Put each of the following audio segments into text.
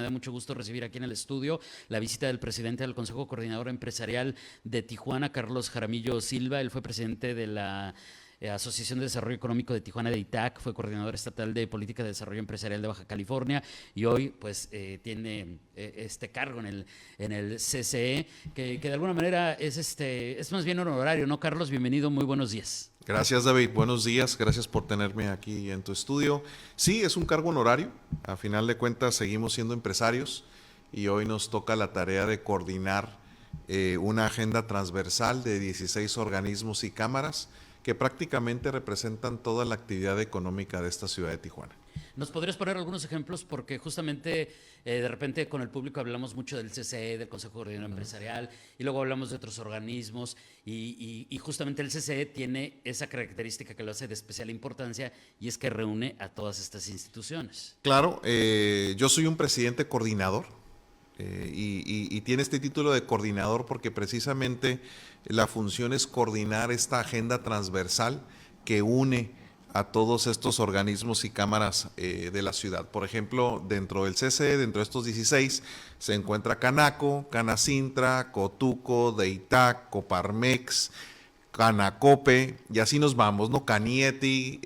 da mucho gusto recibir aquí en el estudio la visita del presidente del Consejo Coordinador Empresarial de Tijuana, Carlos Jaramillo Silva. Él fue presidente de la Asociación de Desarrollo Económico de Tijuana, de ITAC, fue coordinador estatal de Política de Desarrollo Empresarial de Baja California y hoy pues tiene este cargo en el CCE, que de alguna manera es más bien honorario, ¿no, Carlos? Bienvenido, muy buenos días. Gracias, David. Buenos días. Gracias por tenerme aquí en tu estudio. Sí, es un cargo honorario. A final de cuentas, seguimos siendo empresarios y hoy nos toca la tarea de coordinar una agenda transversal de 16 organismos y cámaras que prácticamente representan toda la actividad económica de esta ciudad de Tijuana. ¿Nos podrías poner algunos ejemplos? Porque justamente de repente con el público hablamos mucho del CCE, del Consejo Coordinador Empresarial, y luego hablamos de otros organismos, y justamente el CCE tiene esa característica que lo hace de especial importancia, y es que reúne a todas estas instituciones. Claro, yo soy un presidente coordinador. Y tiene este título de coordinador porque precisamente la función es coordinar esta agenda transversal que une a todos estos organismos y cámaras de la ciudad. Por ejemplo, dentro del CCE, dentro de estos 16, se encuentra Canaco, Canacintra, Cotuco, DEITAC, Coparmex, Canacope, y así nos vamos, ¿no? Canieti,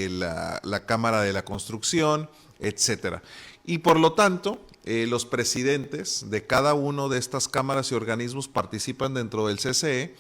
la Cámara de la Construcción, etcétera. Y por lo tanto, los presidentes de cada uno de estas cámaras y organismos participan dentro del CCE,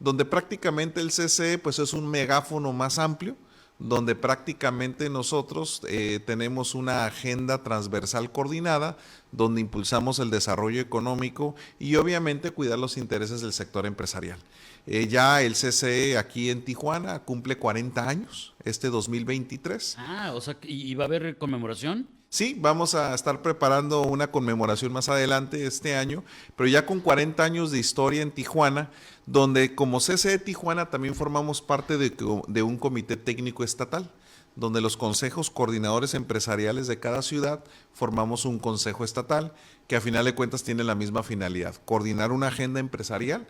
donde prácticamente el CCE pues es un megáfono más amplio, donde prácticamente nosotros tenemos una agenda transversal coordinada, donde impulsamos el desarrollo económico y obviamente cuidar los intereses del sector empresarial. Ya el CCE aquí en Tijuana cumple 40 años, este 2023. O sea, ¿y va a haber conmemoración? Sí, vamos a estar preparando una conmemoración más adelante este año, pero ya con 40 años de historia en Tijuana, donde como CCE Tijuana también formamos parte de un comité técnico estatal, donde los consejos coordinadores empresariales de cada ciudad formamos un consejo estatal que a final de cuentas tiene la misma finalidad, coordinar una agenda empresarial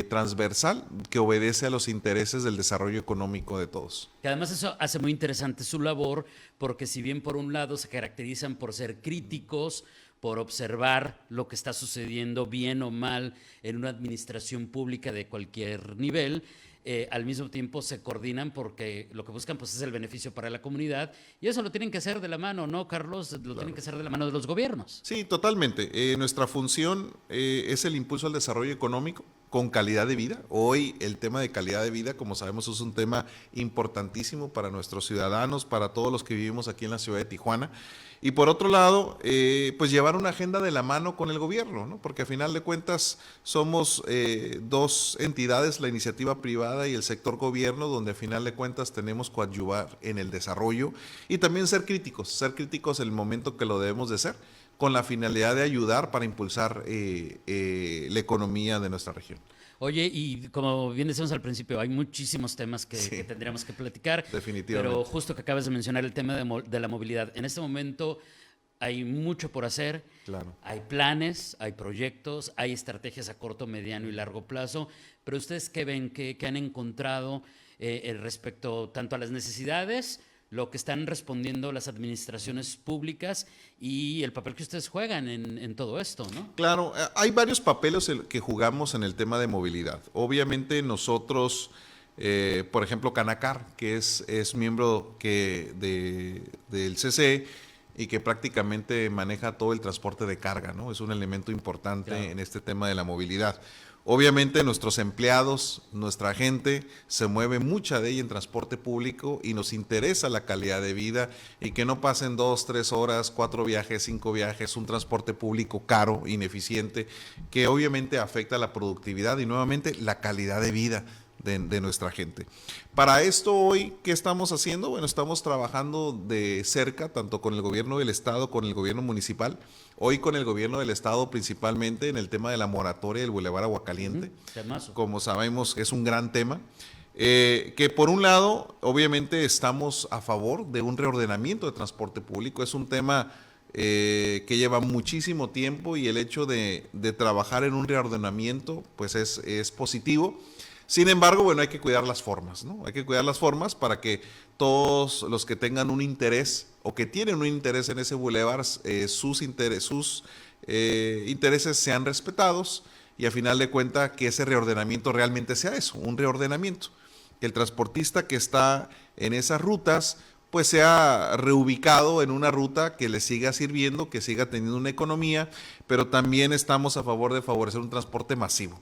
transversal que obedece a los intereses del desarrollo económico de todos. Que además eso hace muy interesante su labor, porque si bien por un lado se caracterizan por ser críticos, por observar lo que está sucediendo bien o mal en una administración pública de cualquier nivel, al mismo tiempo se coordinan porque lo que buscan pues es el beneficio para la comunidad, y eso lo tienen que hacer de la mano, ¿no, Carlos? Lo tienen que hacer de la mano de los gobiernos. Sí, totalmente. Nuestra función es el impulso al desarrollo económico con calidad de vida. Hoy el tema de calidad de vida, como sabemos, es un tema importantísimo para nuestros ciudadanos, para todos los que vivimos aquí en la ciudad de Tijuana. Y por otro lado, pues llevar una agenda de la mano con el gobierno, ¿no? Porque a final de cuentas somos dos entidades, la iniciativa privada y el sector gobierno, donde a final de cuentas tenemos que coadyuvar en el desarrollo y también ser críticos en el momento que lo debemos de ser, con la finalidad de ayudar para impulsar la economía de nuestra región. Oye, y como bien decíamos al principio, hay muchísimos temas que tendríamos que platicar. Definitivamente. Pero justo que acabas de mencionar el tema de la movilidad. En este momento hay mucho por hacer. Claro. Hay planes, hay proyectos, hay estrategias a corto, mediano y largo plazo. Pero ustedes, ¿qué ven? ¿Qué han encontrado respecto tanto a las necesidades, lo que están respondiendo las administraciones públicas y el papel que ustedes juegan en todo esto, ¿no? Claro, hay varios papeles que jugamos en el tema de movilidad. Obviamente nosotros, por ejemplo, Canacar, que es miembro del CCE y que prácticamente maneja todo el transporte de carga, ¿no? Es un elemento importante, claro, en este tema de la movilidad. Obviamente nuestros empleados, nuestra gente, se mueve mucha de ella en transporte público y nos interesa la calidad de vida y que no pasen 2, 3 horas, 4 viajes, 5 viajes, un transporte público caro, ineficiente, que obviamente afecta la productividad y nuevamente la calidad de vida de nuestra gente. Para esto hoy, ¿qué estamos haciendo? Bueno, estamos trabajando de cerca, tanto con el gobierno del estado, con el gobierno municipal, hoy con el gobierno del estado principalmente en el tema de la moratoria del Boulevard Aguacaliente. Como sabemos, es un gran tema. Que por un lado, obviamente estamos a favor de un reordenamiento de transporte público, es un tema que lleva muchísimo tiempo y el hecho de trabajar en un reordenamiento pues es positivo. Sin embargo, bueno, hay que cuidar las formas, ¿no? Hay que cuidar las formas para que todos los que tengan un interés o que tienen un interés en ese bulevar, sus intereses sean respetados y a final de cuentas que ese reordenamiento realmente sea eso, un reordenamiento. Que el transportista que está en esas rutas pues sea reubicado en una ruta que le siga sirviendo, que siga teniendo una economía, pero también estamos a favor de favorecer un transporte masivo.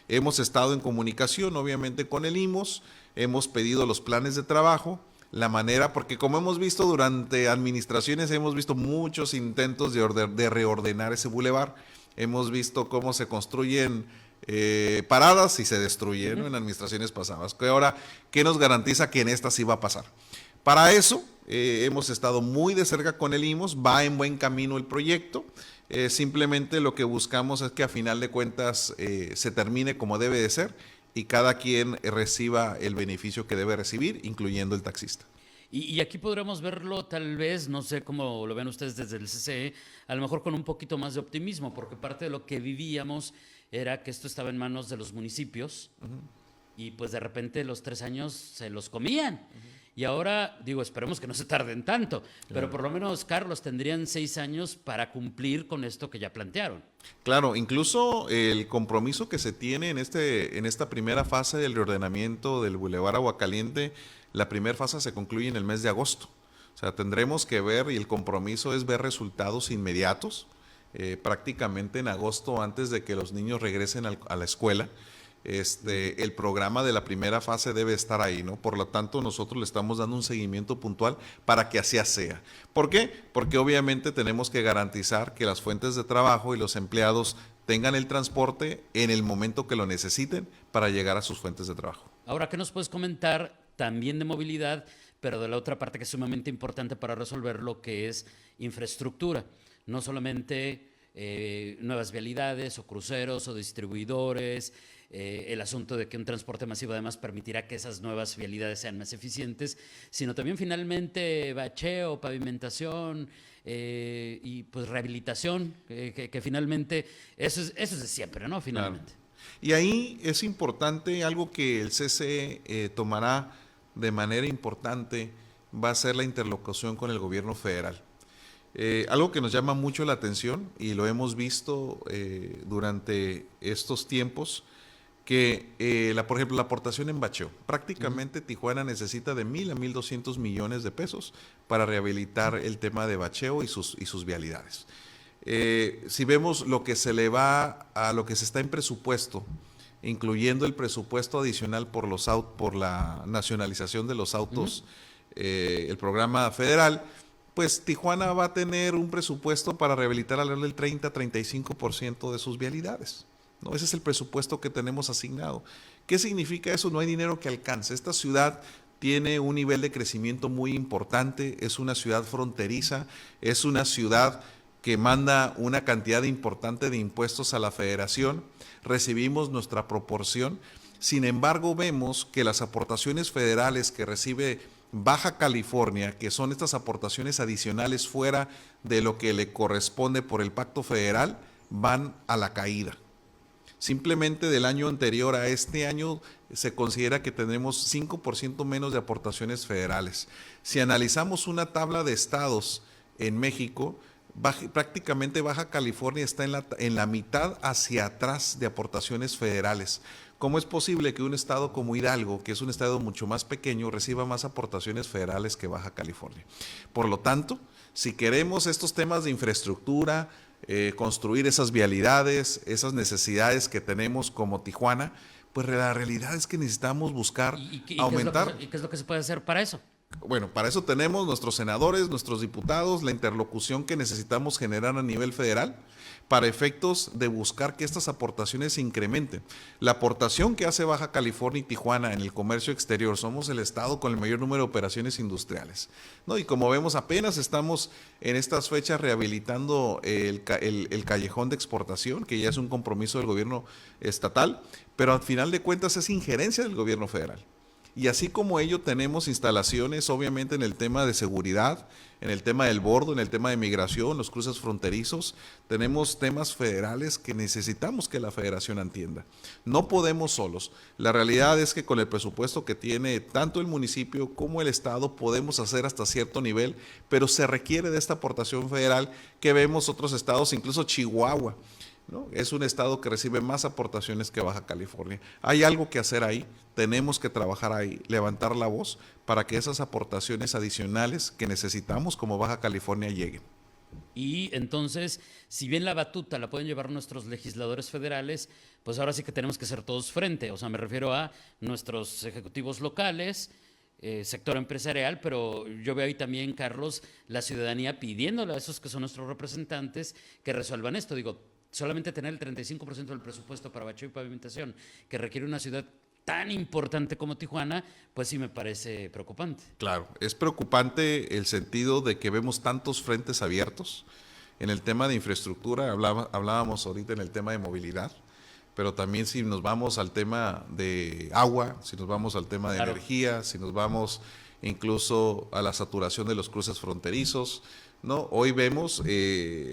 Hemos estado en comunicación, obviamente, con el IMOS, hemos pedido los planes de trabajo, la manera, porque como hemos visto durante administraciones, hemos visto muchos intentos de reordenar ese bulevar, hemos visto cómo se construyen paradas y se destruyen, ¿no? En administraciones pasadas. Que ahora, ¿qué nos garantiza que en esta sí va a pasar? Para eso, hemos estado muy de cerca con el IMOS, va en buen camino el proyecto. Simplemente lo que buscamos es que a final de cuentas se termine como debe de ser y cada quien reciba el beneficio que debe recibir, incluyendo el taxista. Y aquí podremos verlo tal vez, no sé cómo lo ven ustedes desde el CCE, a lo mejor con un poquito más de optimismo, porque parte de lo que vivíamos era que esto estaba en manos de los municipios y pues de repente los 3 años se los comían. Y ahora, digo, esperemos que no se tarden tanto, pero por lo menos, Carlos, tendrían 6 años para cumplir con esto que ya plantearon. Claro, incluso el compromiso que se tiene en esta primera fase del reordenamiento del Boulevard Aguacaliente, la primera fase se concluye en el mes de agosto. O sea, tendremos que ver, y el compromiso es ver resultados inmediatos, prácticamente en agosto, antes de que los niños regresen a la escuela. El programa de la primera fase debe estar ahí, ¿no? Por lo tanto, nosotros le estamos dando un seguimiento puntual para que así sea. ¿Por qué? Porque obviamente tenemos que garantizar que las fuentes de trabajo y los empleados tengan el transporte en el momento que lo necesiten para llegar a sus fuentes de trabajo. Ahora, ¿qué nos puedes comentar también de movilidad, pero de la otra parte que es sumamente importante para resolver lo que es infraestructura? No solamente nuevas vialidades o cruceros o distribuidores, el asunto de que un transporte masivo además permitirá que esas nuevas vialidades sean más eficientes, sino también finalmente bacheo, pavimentación y pues rehabilitación, que finalmente eso es de siempre, ¿no? Finalmente. Claro. Y ahí es importante, algo que el CCE tomará de manera importante, va a ser la interlocución con el gobierno federal. Algo que nos llama mucho la atención y lo hemos visto durante estos tiempos, que por ejemplo la aportación en bacheo, prácticamente Tijuana necesita de 1,000 a 1,200 millones de pesos para rehabilitar el tema de bacheo y sus vialidades. Si vemos lo que se le va a lo que se está en presupuesto, incluyendo el presupuesto adicional por la nacionalización de los autos, el programa federal, pues Tijuana va a tener un presupuesto para rehabilitar alrededor del 30-35% de sus vialidades, ¿no? Ese es el presupuesto que tenemos asignado. ¿Qué significa eso? No hay dinero que alcance. Esta ciudad tiene un nivel de crecimiento muy importante, es una ciudad fronteriza, es una ciudad que manda una cantidad importante de impuestos a la federación, recibimos nuestra proporción. Sin embargo, vemos que las aportaciones federales que recibe Baja California, que son estas aportaciones adicionales fuera de lo que le corresponde por el pacto federal, van a la caída. Simplemente del año anterior a este año se considera que tenemos 5% menos de aportaciones federales. Si analizamos una tabla de estados en México, prácticamente Baja California está en la mitad hacia atrás de aportaciones federales. ¿Cómo es posible que un estado como Hidalgo, que es un estado mucho más pequeño, reciba más aportaciones federales que Baja California? Por lo tanto, si queremos estos temas de infraestructura, construir esas vialidades, esas necesidades que tenemos como Tijuana, pues la realidad es que necesitamos buscar aumentar. ¿Y qué es lo que se puede hacer para eso? Bueno, para eso tenemos nuestros senadores, nuestros diputados, la interlocución que necesitamos generar a nivel federal para efectos de buscar que estas aportaciones se incrementen. La aportación que hace Baja California y Tijuana en el comercio exterior, somos el estado con el mayor número de operaciones industriales, ¿no? Y como vemos, apenas estamos en estas fechas rehabilitando el callejón de exportación, que ya es un compromiso del gobierno estatal, pero al final de cuentas es injerencia del gobierno federal. Y así como ello tenemos instalaciones obviamente en el tema de seguridad, en el tema del bordo, en el tema de migración, los cruces fronterizos, tenemos temas federales que necesitamos que la federación atienda. No podemos solos. La realidad es que con el presupuesto que tiene tanto el municipio como el estado podemos hacer hasta cierto nivel, pero se requiere de esta aportación federal que vemos otros estados, incluso Chihuahua, ¿no? Es un estado que recibe más aportaciones que Baja California. Hay algo que hacer ahí, tenemos que trabajar ahí, levantar la voz para que esas aportaciones adicionales que necesitamos como Baja California lleguen. Y entonces, si bien la batuta la pueden llevar nuestros legisladores federales, pues ahora sí que tenemos que ser todos frente. O sea, me refiero a nuestros ejecutivos locales, sector empresarial, pero yo veo ahí también, Carlos, la ciudadanía pidiéndole a esos que son nuestros representantes que resuelvan esto. Digo, solamente tener el 35% del presupuesto para bacheo y pavimentación, que requiere una ciudad tan importante como Tijuana, pues sí me parece preocupante. Claro, es preocupante el sentido de que vemos tantos frentes abiertos en el tema de infraestructura, hablábamos ahorita en el tema de movilidad, pero también si nos vamos al tema de agua, si nos vamos al tema de energía, si nos vamos incluso a la saturación de los cruces fronterizos, ¿no? Hoy vemos,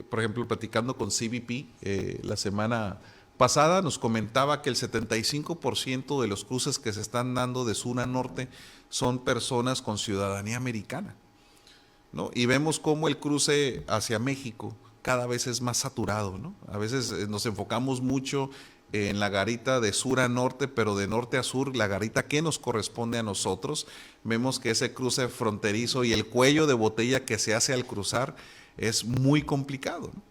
por ejemplo, platicando con CBP, la semana pasada nos comentaba que el 75% de los cruces que se están dando de sur a norte son personas con ciudadanía americana, ¿no? Y vemos cómo el cruce hacia México cada vez es más saturado, ¿no? A veces nos enfocamos mucho en la garita de sur a norte, pero de norte a sur, la garita que nos corresponde a nosotros, vemos que ese cruce fronterizo y el cuello de botella que se hace al cruzar es muy complicado, ¿no?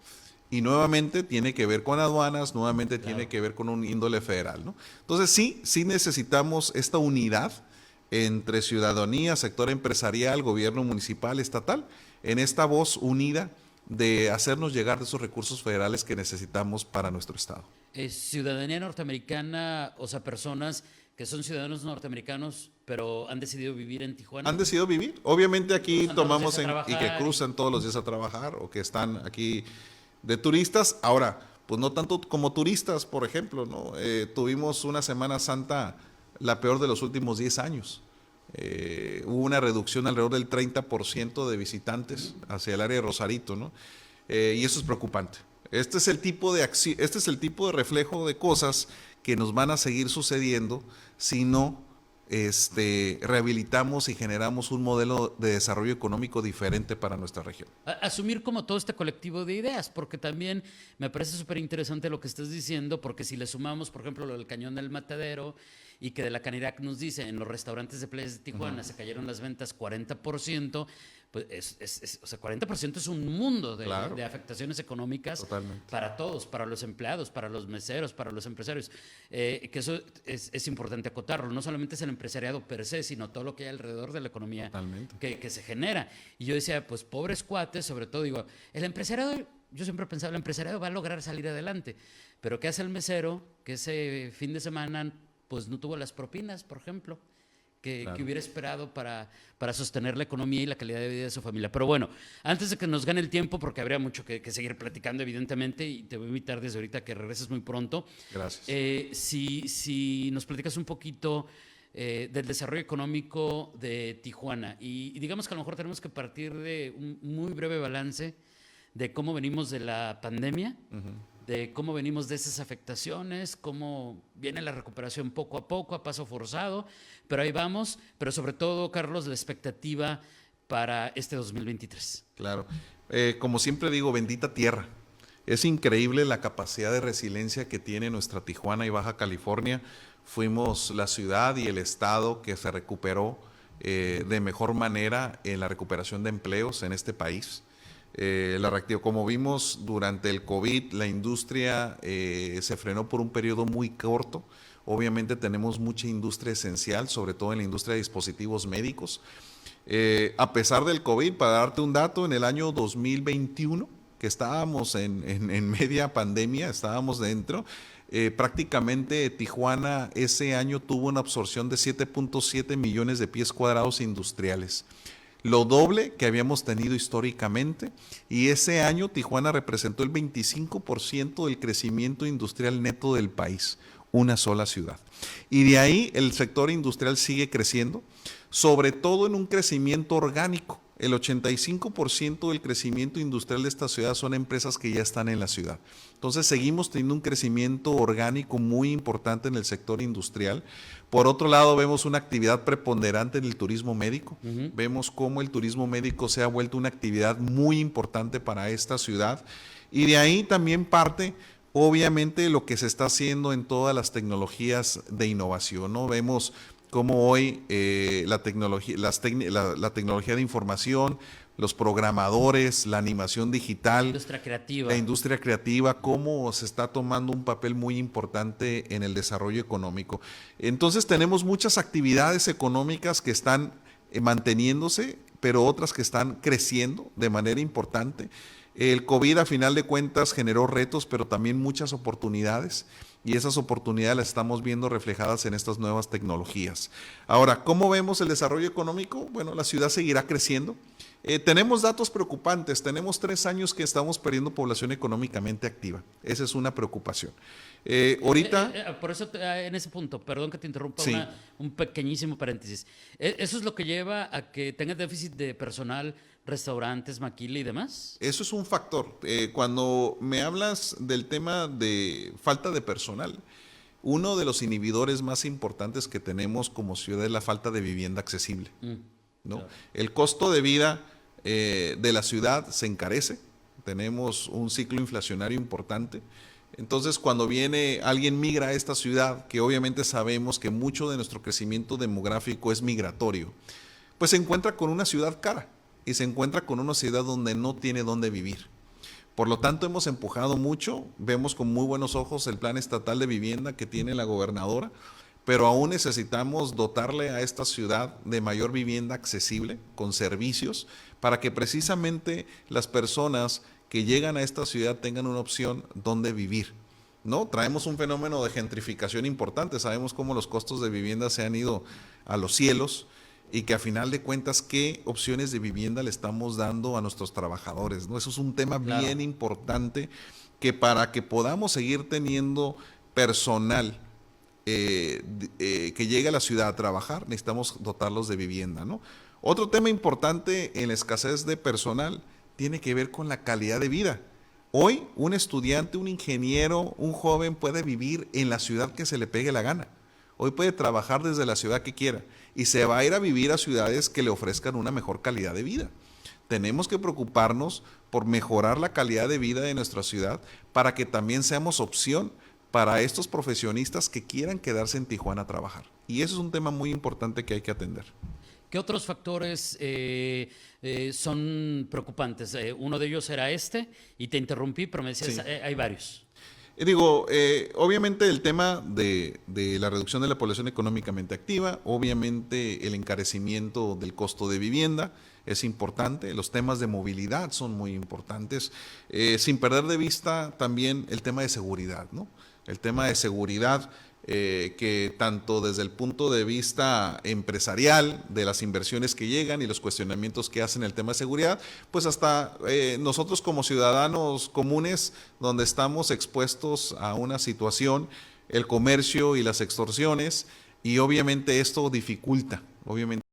Y nuevamente tiene que ver con aduanas, nuevamente tiene que ver con un índole federal, ¿no? Entonces sí necesitamos esta unidad entre ciudadanía, sector empresarial, gobierno municipal, estatal, en esta voz unida de hacernos llegar de esos recursos federales que necesitamos para nuestro estado. Ciudadanía norteamericana, o sea, personas que son ciudadanos norteamericanos, pero han decidido vivir en Tijuana. Han decidido vivir. Obviamente aquí tomamos y que cruzan todos los días a trabajar o que están aquí de turistas. Ahora, pues no tanto como turistas, por ejemplo, ¿no? Tuvimos una Semana Santa la peor de los últimos 10 años. Hubo una reducción alrededor del 30% de visitantes hacia el área de Rosarito, ¿no? Y eso es preocupante. Este es el tipo de reflejo de cosas que nos van a seguir sucediendo si no rehabilitamos y generamos un modelo de desarrollo económico diferente para nuestra región. Asumir como todo este colectivo de ideas, porque también me parece súper interesante lo que estás diciendo, porque si le sumamos, por ejemplo, lo del Cañón del Matadero, y que de la Canirac nos dice, en los restaurantes de playas de Tijuana se cayeron las ventas 40%, pues o sea, 40% es un mundo de afectaciones económicas. Totalmente. Para todos, para los empleados, para los meseros, para los empresarios. Que eso es importante acotarlo. No solamente es el empresariado per se, sino todo lo que hay alrededor de la economía que se genera. Y yo decía, pues pobres cuates, sobre todo, digo, el empresariado, yo siempre pensaba, el empresariado va a lograr salir adelante. Pero ¿qué hace el mesero que ese fin de semana pues no tuvo las propinas, por ejemplo, que hubiera esperado para sostener la economía y la calidad de vida de su familia? Pero bueno, antes de que nos gane el tiempo, porque habría mucho que seguir platicando, evidentemente, y te voy a invitar desde ahorita que regreses muy pronto. Gracias. Si nos platicas un poquito del desarrollo económico de Tijuana, y digamos que a lo mejor tenemos que partir de un muy breve balance de cómo venimos de la pandemia, de cómo venimos de esas afectaciones, cómo viene la recuperación poco a poco, a paso forzado, pero ahí vamos, pero sobre todo, Carlos, la expectativa para este 2023. Claro, como siempre digo, bendita tierra. Es increíble la capacidad de resiliencia que tiene nuestra Tijuana y Baja California. Fuimos la ciudad y el estado que se recuperó de mejor manera en la recuperación de empleos en este país. Como vimos durante el COVID, la industria se frenó por un periodo muy corto. Obviamente tenemos mucha industria esencial, sobre todo en la industria de dispositivos médicos. A pesar del COVID, para darte un dato, en el año 2021, que estábamos en media pandemia, estábamos dentro, prácticamente Tijuana ese año tuvo una absorción de 7.7 millones de pies cuadrados industriales. Lo doble que habíamos tenido históricamente, y ese año Tijuana representó el 25% del crecimiento industrial neto del país. una sola ciudad. Y de ahí el sector industrial sigue creciendo, sobre todo en un crecimiento orgánico. El 85% del crecimiento industrial de esta ciudad son empresas que ya están en la ciudad. Entonces seguimos teniendo un crecimiento orgánico muy importante en el sector industrial. Por otro lado, vemos una actividad preponderante en el turismo médico. Vemos cómo el turismo médico se ha vuelto una actividad muy importante para esta ciudad. Y de ahí también parte, obviamente, lo que se está haciendo en todas las tecnologías de innovación, ¿no? Vemos cómo hoy la tecnología de información, los programadores, la animación digital, la industria creativa, cómo se está tomando un papel muy importante en el desarrollo económico. Entonces tenemos muchas actividades económicas que están manteniéndose, pero otras que están creciendo de manera importante. El COVID, a final de cuentas, generó retos, pero también muchas oportunidades, y esas oportunidades las estamos viendo reflejadas en estas nuevas tecnologías. Ahora, ¿cómo vemos el desarrollo económico? Bueno, la ciudad seguirá creciendo. Tenemos datos preocupantes. Tenemos 3 años que estamos perdiendo población económicamente activa. Esa es una preocupación. Ahorita... Por eso, en ese punto, perdón que te interrumpa, sí, un pequeñísimo paréntesis. ¿Eso es lo que lleva a que tengas déficit de personal, restaurantes, maquila y demás? Eso es un factor. Cuando me hablas del tema de falta de personal, uno de los inhibidores más importantes que tenemos como ciudad es la falta de vivienda accesible, ¿no? Claro. El costo de vida de la ciudad se encarece, tenemos un ciclo inflacionario importante. Entonces, cuando alguien migra a esta ciudad, que obviamente sabemos que mucho de nuestro crecimiento demográfico es migratorio, pues se encuentra con una ciudad cara y se encuentra con una ciudad donde no tiene dónde vivir. Por lo tanto, hemos empujado mucho, vemos con muy buenos ojos el plan estatal de vivienda que tiene la gobernadora, pero aún necesitamos dotarle a esta ciudad de mayor vivienda accesible, con servicios, para que precisamente las personas que llegan a esta ciudad tengan una opción donde vivir, ¿no? Traemos un fenómeno de gentrificación importante, sabemos cómo los costos de vivienda se han ido a los cielos, y que a final de cuentas, ¿qué opciones de vivienda le estamos dando a nuestros trabajadores, ¿no? Eso es un tema bien importante, que para que podamos seguir teniendo personal que llegue a la ciudad a trabajar, necesitamos dotarlos de vivienda, ¿no? Otro tema importante en la escasez de personal tiene que ver con la calidad de vida. Hoy, un estudiante, un ingeniero, un joven puede vivir en la ciudad que se le pegue la gana. Hoy puede trabajar desde la ciudad que quiera y se va a ir a vivir a ciudades que le ofrezcan una mejor calidad de vida. Tenemos que preocuparnos por mejorar la calidad de vida de nuestra ciudad para que también seamos opción para estos profesionistas que quieran quedarse en Tijuana a trabajar. Y eso es un tema muy importante que hay que atender. ¿Qué otros factores son preocupantes? Uno de ellos era y te interrumpí, pero me decías, sí, hay varios. Obviamente el tema de la reducción de la población económicamente activa, obviamente el encarecimiento del costo de vivienda es importante, los temas de movilidad son muy importantes, sin perder de vista también el tema de seguridad, ¿no? El tema de seguridad que tanto desde el punto de vista empresarial, de las inversiones que llegan y los cuestionamientos que hacen el tema de seguridad, pues hasta nosotros como ciudadanos comunes, donde estamos expuestos a una situación, el comercio y las extorsiones, y obviamente esto dificulta, obviamente